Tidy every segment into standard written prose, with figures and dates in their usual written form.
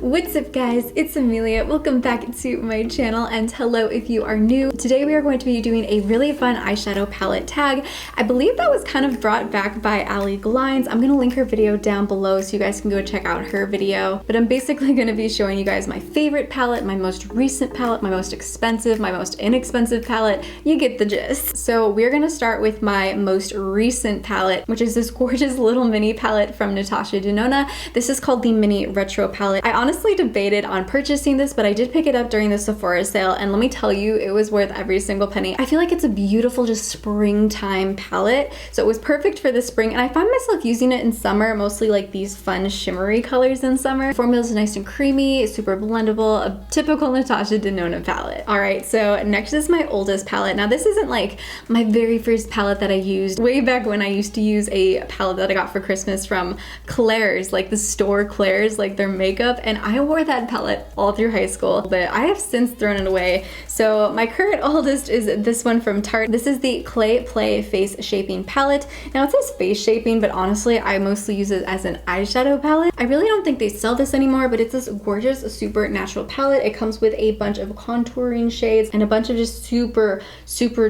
What's up guys, it's Amelia. Welcome back to my channel and hello if you are new. Today we are going to be doing a really fun eyeshadow palette tag. I believe that was kind of brought back by JACLYN. I'm going to link her video down below so you guys can go check out her video. But I'm basically going to be showing you guys my favorite palette, my most recent palette, my most expensive, my most inexpensive palette. You get the gist. So we're going to start with my most recent palette, which is this gorgeous little mini palette from Natasha Denona. This is called the Mini Retro palette. I honestly debated on purchasing this, but I did pick it up during the Sephora sale, and let me tell you, it was worth every single penny. I feel like it's a beautiful, just springtime palette, so it was perfect for the spring, and I find myself using it in summer, mostly like these fun shimmery colors in summer. Formula is nice and creamy, super blendable, a typical Natasha Denona palette. All right, so next is my oldest palette. Now this isn't like my very first palette that I used way back when I used to use a palette that I got for Christmas from Claire's, like the store Claire's, like their makeup, and I wore that palette all through high school, but I have since thrown it away. So my current oldest is this one from Tarte. This is the Clay Play Face Shaping Palette. Now it says face shaping, but honestly I mostly use it as an eyeshadow palette. I really don't think they sell this anymore, but it's this gorgeous, super natural palette. It comes with a bunch of contouring shades and a bunch of just super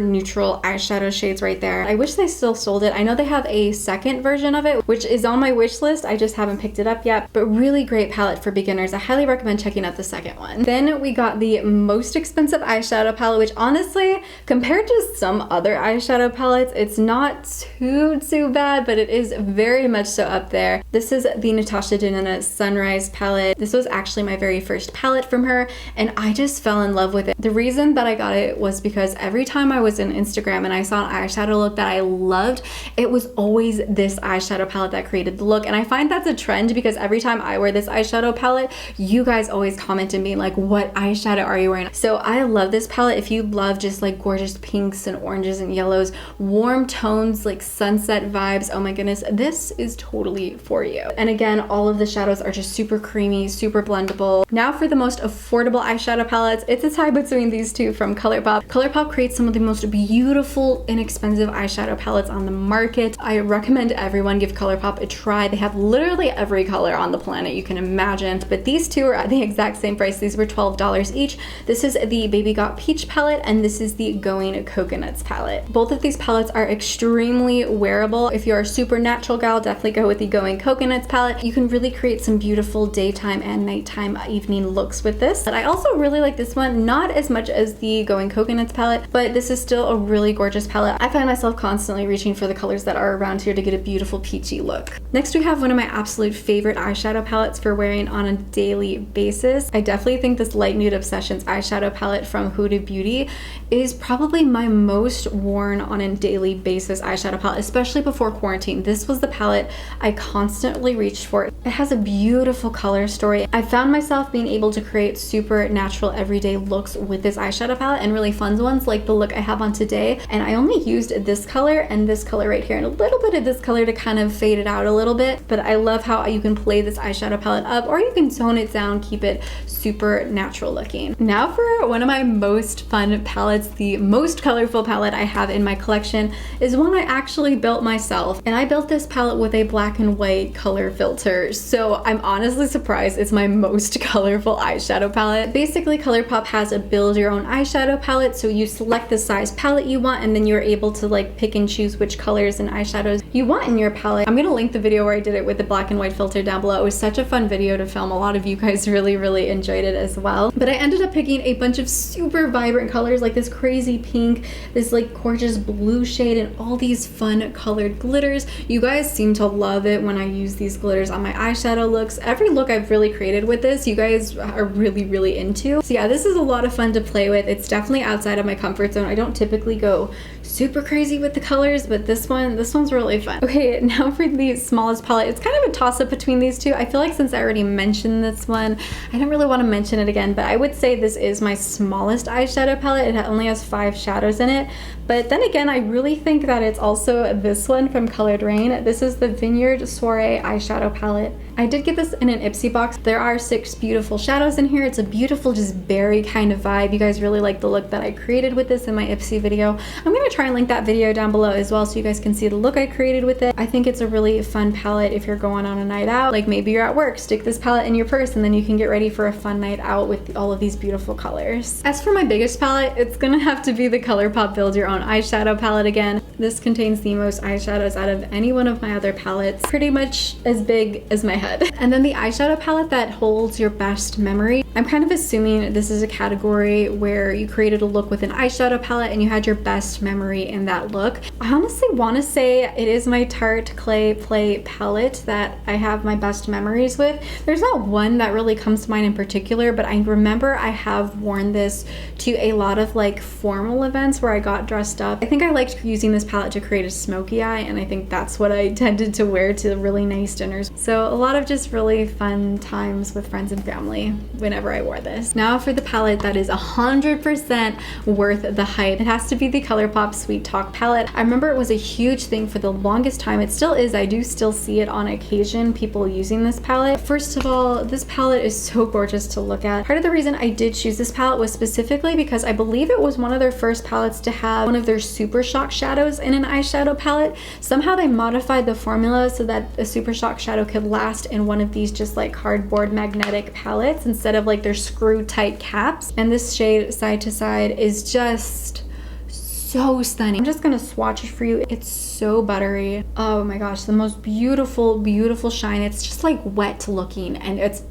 neutral eyeshadow shades right there. I wish they still sold it. I know they have a second version of it, which is on my wish list. I just haven't picked it up yet, but really great palette for beginners. I highly recommend checking out the second one. Then we got the most expensive eyeshadow palette, which honestly, compared to some other eyeshadow palettes, it's not too bad, but it is very much so up there. This is the Natasha Denona Sunrise palette. This was actually my very first palette from her, and I just fell in love with it. The reason that I got it was because every time I was in Instagram and I saw an eyeshadow look that I loved, it was always this eyeshadow palette that created the look. And I find that's a trend because every time I wear this eyeshadow palette, you guys always comment and be like, what eyeshadow are you wearing? So I love this palette. If you love just like gorgeous pinks and oranges and yellows, warm tones, like sunset vibes, oh my goodness, this is totally for you. And again, all of the shadows are just super creamy, super blendable. Now for the most affordable eyeshadow palettes, it's a tie between these two from ColourPop. ColourPop creates some of the most beautiful, inexpensive eyeshadow palettes on the market. I recommend everyone give ColourPop a try. They have literally every color on the planet you can imagine, but these two are at the exact same price. These were $12 each. This is the Baby Got Peach palette, and this is the Going Coconuts palette. Both of these palettes are extremely wearable. If you're a super natural gal, definitely go with the Going Coconuts palette. You can really create some beautiful daytime and nighttime evening looks with this. But I also really like this one, not as much as the Going Coconuts palette, but this is still a really gorgeous palette. I find myself constantly reaching for the colors that are around here to get a beautiful peachy look. Next we have one of my absolute favorite eyeshadow palettes for wearing on a daily basis. I definitely think this Light Nude Obsessions eyeshadow palette from Huda Beauty is probably my most worn on a daily basis eyeshadow palette, especially before quarantine. This was the palette I constantly reached for. It has a beautiful color story. I found myself being able to create super natural everyday looks with this eyeshadow palette, and really fun ones like the look I have on today. And I only used this color and this color right here and a little bit of this color to kind of fade it out a little bit, but I love how you can play this eyeshadow palette up, or you can tone it down, keep it super natural looking. Now for one of my most fun palettes, the most colorful palette I have in my collection is one I actually built myself, and I built this palette with a black and white color filter, so I'm honestly surprised it's my most colorful eyeshadow palette. Basically, ColourPop has a build your own eyeshadow palette, so you select the size palette you want, and then you're able to like pick and choose which colors and eyeshadows you want in your palette. I'm gonna link the video where I did it with the black and white filter down below. It was such a fun video to film. A lot of you guys really enjoyed it as well. But I ended up picking a bunch of super vibrant colors, like this crazy pink, this like gorgeous blue shade, and all these fun colored glitters. You guys seem to love it when I use these glitters on my eyeshadow looks. Every look I've really created with this, you guys are really into. So yeah, this is a lot of fun to play with. It's definitely outside of my comfort zone. I don't typically go super crazy with the colors, but this one's really fun. Okay, now for the smallest palette, it's kind of a toss-up between these two. I feel like since I already mentioned this one, I don't really want to mention it again, but I would say this is my smallest eyeshadow palette. It only has 5 shadows in it, but then again, I really think that it's also this one from Colored Rain. This is the Vineyard Soiree eyeshadow palette. I did get this in an Ipsy box. There are 6 beautiful shadows in here. It's a beautiful, just berry kind of vibe. You guys really like the look that I created with this in my Ipsy video. I'm gonna try and link that video down below as well so you guys can see the look I created with it. I think it's a really fun palette if you're going on a night out, like maybe you're at work, stick this palette in your purse, and then you can get ready for a fun night out with all of these beautiful colors. As for my biggest palette, it's gonna have to be the ColourPop Build Your Own Eyeshadow palette again. This contains the most eyeshadows out of any one of my other palettes, pretty much as big as my head. And then the eyeshadow palette that holds your best memory. I'm kind of assuming this is a category where you created a look with an eyeshadow palette and you had your best memory in that look. I honestly want to say it is my Tarte Clay Play palette that I have my best memories with. There's not one that really comes to mind in particular, but I remember I have worn this to a lot of like formal events where I got dressed up. I think I liked using this palette to create a smoky eye, and I think that's what I tended to wear to really nice dinners. So a lot of just really fun times with friends and family whenever I wore this. Now for the palette that is 100% worth the hype. It has to be the ColourPop Sweet Talk palette. I remember it was a huge thing for the longest time. It still is. I do still see it on occasion, people using this palette. First of all, this palette is so gorgeous to look at. Part of the reason I did choose this palette was specifically because I believe it was one of their first palettes to have one of their Super Shock shadows in an eyeshadow palette. Somehow they modified the formula so that a Super Shock shadow could last in one of these just like cardboard magnetic palettes instead of like their screw tight caps. And this shade Side to Side is just so stunning. I'm just gonna swatch it for you. It's so buttery. Oh my gosh, the most beautiful, beautiful shine. It's just like wet looking, and it's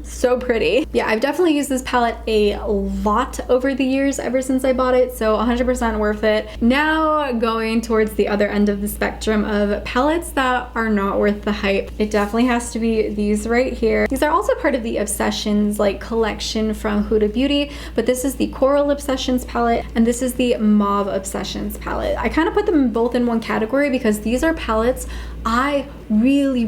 so pretty. Yeah, I've definitely used this palette a lot over the years ever since I bought it, so 100% worth it. Now going towards the other end of the spectrum of palettes that are not worth the hype, it definitely has to be these right here. These are also part of the Obsessions like collection from Huda Beauty, but this is the Coral Obsessions palette and this is the Mauve Obsessions palette. I kind of put them both in one category because these are palettes I really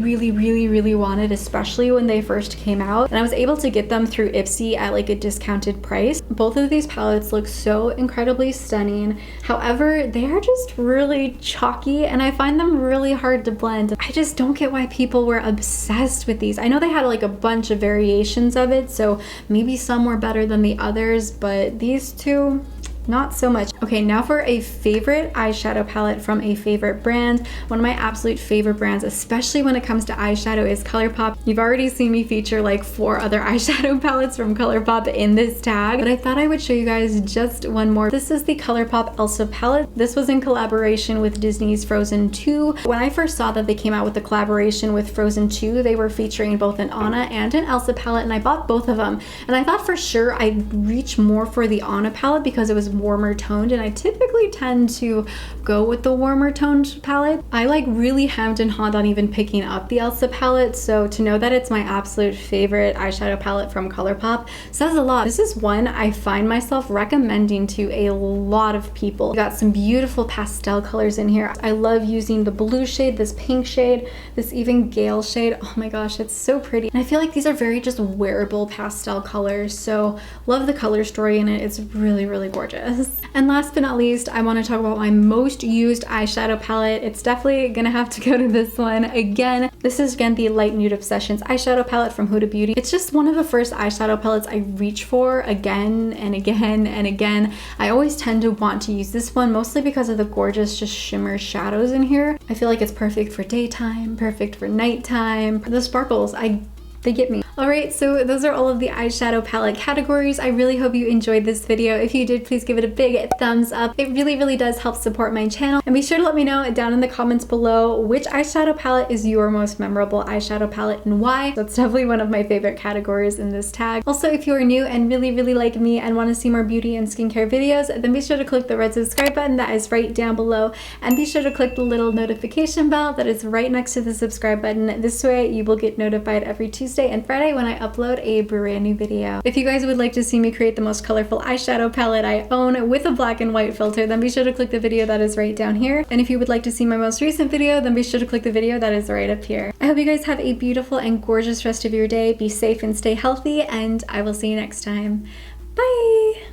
wanted, especially when they first came out, and I was able to get them through Ipsy at like a discounted price. Both of these palettes look so incredibly stunning. However, they are just really chalky and I find them really hard to blend. I just don't get why people were obsessed with these. I know they had like a bunch of variations of it, so maybe some were better than the others, but these two, not so much. Okay, now for a favorite eyeshadow palette from a favorite brand. One of my absolute favorite brands, especially when it comes to eyeshadow, is ColourPop. You've already seen me feature like 4 other eyeshadow palettes from ColourPop in this tag, but I thought I would show you guys just one more. This is the ColourPop Elsa palette. This was in collaboration with Disney's Frozen 2. When I first saw that they came out with the collaboration with Frozen 2, they were featuring both an Anna and an Elsa palette, and I bought both of them. And I thought for sure I'd reach more for the Anna palette because it was warmer toned, and I typically tend to go with the warmer toned palette. I like really hemmed and hawed on even picking up the Elsa palette, so to know that it's my absolute favorite eyeshadow palette from ColourPop says a lot. This is one I find myself recommending to a lot of people. We got some beautiful pastel colors in here. I love using the blue shade, this pink shade, this even Gale shade. Oh my gosh, it's so pretty. And I feel like these are very just wearable pastel colors, so love the color story in it. It's really gorgeous. And last but not least, I want to talk about my most used eyeshadow palette. It's definitely gonna have to go to this one. Again, this is the Light Nude Obsessions eyeshadow palette from Huda Beauty. It's just one of the first eyeshadow palettes I reach for again and again and again. I always tend to want to use this one, mostly because of the gorgeous just shimmer shadows in here. I feel like it's perfect for daytime, perfect for nighttime. The sparkles, they get me. Alright, so those are all of the eyeshadow palette categories. I really hope you enjoyed this video. If you did, please give it a big thumbs up. It really does help support my channel. And be sure to let me know down in the comments below which eyeshadow palette is your most memorable eyeshadow palette and why. That's definitely one of my favorite categories in this tag. Also, if you are new and really like me and want to see more beauty and skincare videos, then be sure to click the red subscribe button that is right down below. And be sure to click the little notification bell that is right next to the subscribe button. This way you will get notified every Tuesday and Friday when I upload a brand new video. If you guys would like to see me create the most colorful eyeshadow palette I own with a black and white filter, then be sure to click the video that is right down here. And if you would like to see my most recent video, then be sure to click the video that is right up here. I hope you guys have a beautiful and gorgeous rest of your day. Be safe and stay healthy, and I will see you next time. Bye!